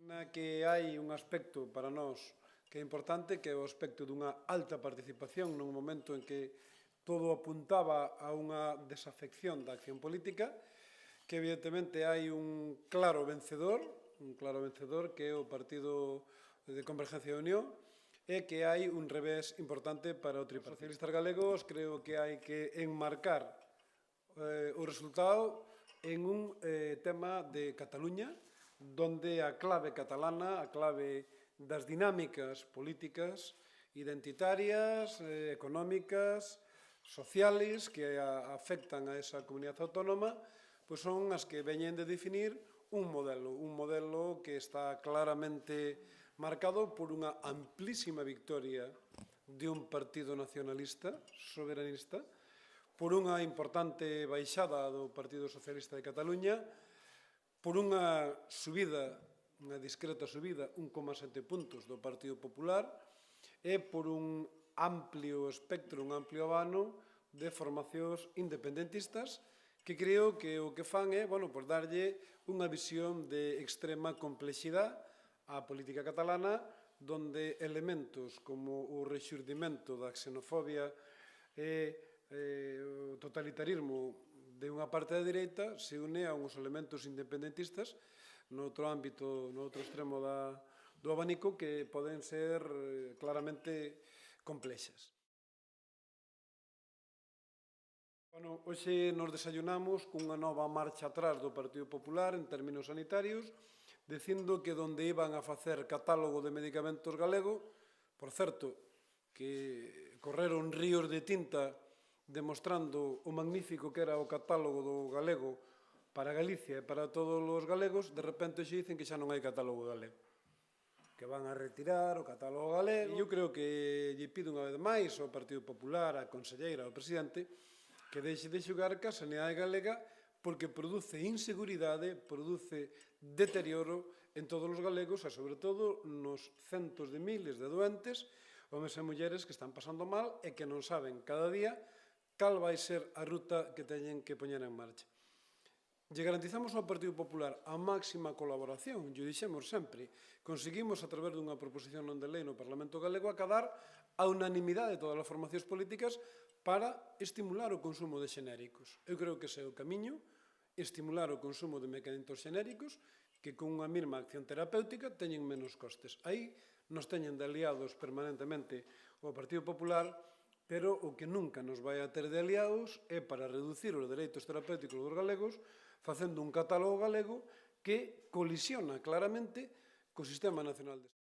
Na que hai un aspecto para nós que é importante, que é o aspecto dunha alta participación nun momento en que todo apuntaba a unha desafección da acción política, que evidentemente hai un claro vencedor que é o Partido de Convergencia e Unión, e que hai un revés importante para o tripartito. Os socialistas galegos creo que hai que enmarcar o resultado en un tema de Cataluña, donde a clave catalana, a clave das dinámicas políticas, identitarias, económicas, sociales, que afectan a esa comunidade autónoma, pois son as que veñen de definir un modelo que está claramente marcado por unha amplísima victoria de un partido nacionalista, soberanista, por unha importante baixada do Partido Socialista de Cataluña, por unha subida, unha discreta subida, 1,7 puntos do Partido Popular, e por un amplio espectro, un amplio abano de formacións independentistas que creo que o que fan é, darlle unha visión de extrema complexidade á política catalana, donde elementos como o rexurdimento da xenofobia e o totalitarismo de unha parte da dereita se une a uns elementos independentistas no outro ámbito, no outro extremo do abanico, que poden ser claramente complexas. Hoxe nos desayunamos cunha nova marcha atrás do Partido Popular en términos sanitarios, dicindo que donde iban a facer catálogo de medicamentos galego, por certo, que correron ríos de tinta demostrando o magnífico que era o catálogo do galego para Galicia e para todos os galegos, de repente xe dicen que xa non hai catálogo galego, que van a retirar o catálogo galego. E eu creo que lle pido unha vez máis ao Partido Popular, á conselleira, ao presidente, que deixe de xogar ca sanidade galega, porque produce inseguridade, produce deterioro en todos os galegos e, sobre todo, nos centos de miles de doentes, homes e mulleres que están pasando mal e que non saben cada día cal vai ser a ruta que teñen que poñer en marcha. Lle garantizamos ao Partido Popular a máxima colaboración, lle dixemos sempre. Conseguimos, a través dunha proposición non de lei no Parlamento Galego, acadar a unanimidade de todas as formacións políticas para estimular o consumo de xenéricos. Eu creo que ese é o camiño, estimular o consumo de medicamentos xenéricos que con unha mesma acción terapéutica teñen menos costes. Aí nos teñen de aliados permanentemente o Partido Popular, pero o que nunca nos vai a ter de aliados é para reducir os dereitos terapéuticos dos galegos facendo un catálogo galego que colisiona claramente co Sistema Nacional de Saúde.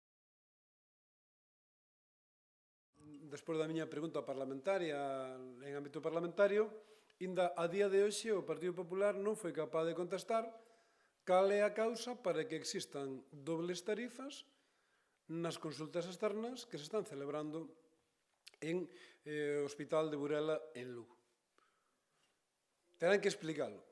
Despois da miña pregunta parlamentaria en ámbito parlamentario, ainda a día de hoxe o Partido Popular non foi capaz de contestar cal é a causa para que existan dobles tarifas nas consultas externas que se están celebrando en Hospital de Burela en Lugo. Terán que explicalo.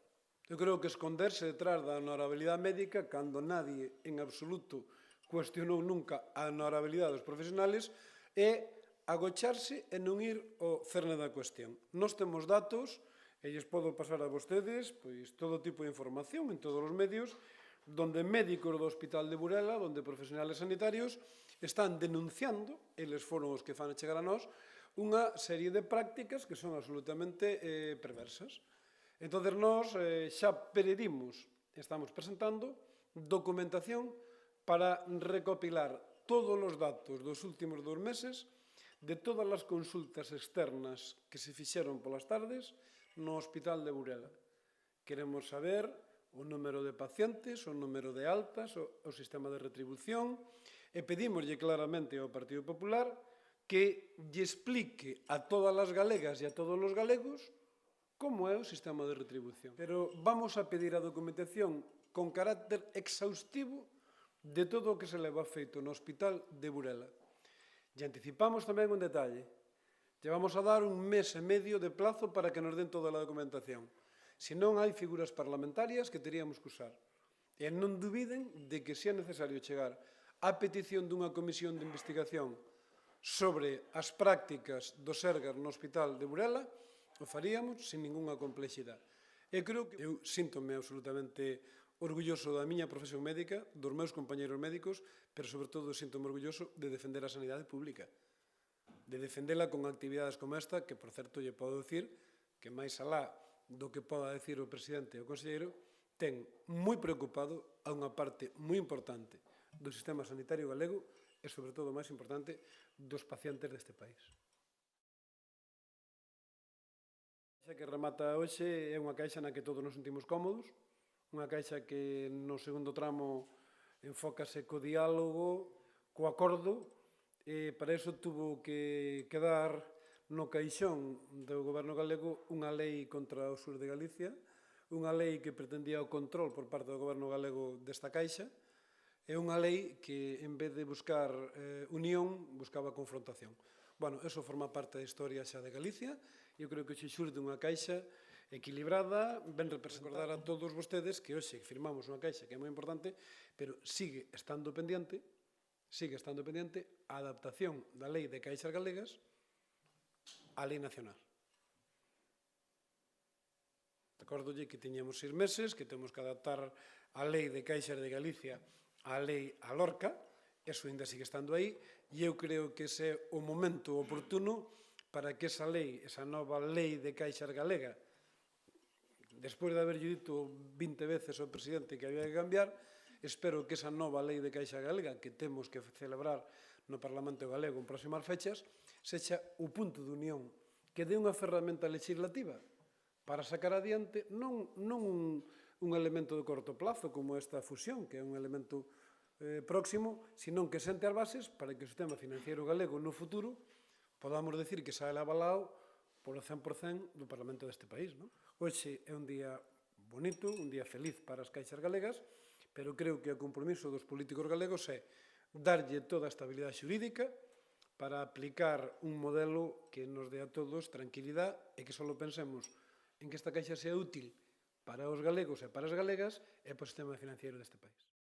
Eu creo que esconderse detrás da honorabilidade médica, cando nadie en absoluto cuestionou nunca a honorabilidade dos profesionales, é agocharse e non ir ao cerne da cuestión. Nós temos datos, e lles podo pasar a vostedes todo tipo de información en todos os medios, donde médicos do Hospital de Burela, donde profesionales sanitarios están denunciando, eles foron os que fan chegar a nós, unha serie de prácticas que son absolutamente perversas. Entón, nós xa pedimos, estamos presentando, documentación para recopilar todos os datos dos últimos 2 meses de todas as consultas externas que se fixeron polas tardes no Hospital de Burela. Queremos saber o número de pacientes, o número de altas, o sistema de retribución, e pedimoslle claramente ao Partido Popular que lle explique a todas as galegas e a todos os galegos como é o sistema de retribución. Pero vamos a pedir a documentación con carácter exhaustivo de todo o que se leva feito no Hospital de Burela. E anticipamos tamén un detalle. Lle vamos a dar 1 mes e medio de plazo para que nos den toda a documentación. Se non hai figuras parlamentarias que teríamos que usar. E non dubiden de que se é necesario chegar á petición dunha comisión de investigación sobre as prácticas do Sergas no Hospital de Burela, o faríamos sin ningunha complexidade. E creo que eu síntome absolutamente orgulloso da miña profesión médica, dos meus compañeros médicos, pero sobre todo sinto-me orgulloso de defender a sanidade pública, de defendela con actividades como esta, que, por certo, lle podo dicir que máis alá do que poda decir o presidente e o conselleiro, ten moi preocupado a unha parte moi importante do sistema sanitario galego e, sobre todo, máis importante, dos pacientes deste país. A caixa que remata hoxe é unha caixa na que todos nos sentimos cómodos, unha caixa que no segundo tramo enfócase co diálogo, co acordo, e para iso tuvo que quedar no caixón do goberno galego unha lei contra o sur de Galicia, unha lei que pretendía o control por parte do goberno galego desta caixa, e unha lei que, en vez de buscar unión, buscaba confrontación. Bueno, eso forma parte da historia xa de Galicia. Eu creo que hoxe xurde unha caixa equilibrada, ben representar a todos vostedes que hoxe firmamos unha caixa que é moi importante, pero sigue estando pendiente a adaptación da lei de caixas galegas á lei nacional. Recórdolle que tiñamos 6 meses, que temos que adaptar a lei de caixas de Galicia á lei a Lorca, eso ainda sigue estando aí, e eu creo que ese é o momento oportuno para que esa lei, esa nova lei de caixas galega, despois de haberlle dito 20 veces ao presidente que había que cambiar, espero que esa nova lei de caixa galega que temos que celebrar no Parlamento galego en próximas fechas sexa o punto de unión, que dé unha ferramenta legislativa para sacar adiante non un elemento de corto plazo como esta fusión, que é un elemento próximo, senón que sente as bases para que o sistema financiero galego no futuro podamos decir que sae avalado polo 100% do Parlamento deste país. Hoxe é un día bonito, un día feliz para as caixas galegas, pero creo que o compromiso dos políticos galegos é darlle toda a estabilidade xurídica para aplicar un modelo que nos dé a todos tranquilidade e que só pensemos en que esta caixa sea útil para os galegos e para as galegas e para o sistema financiero deste país.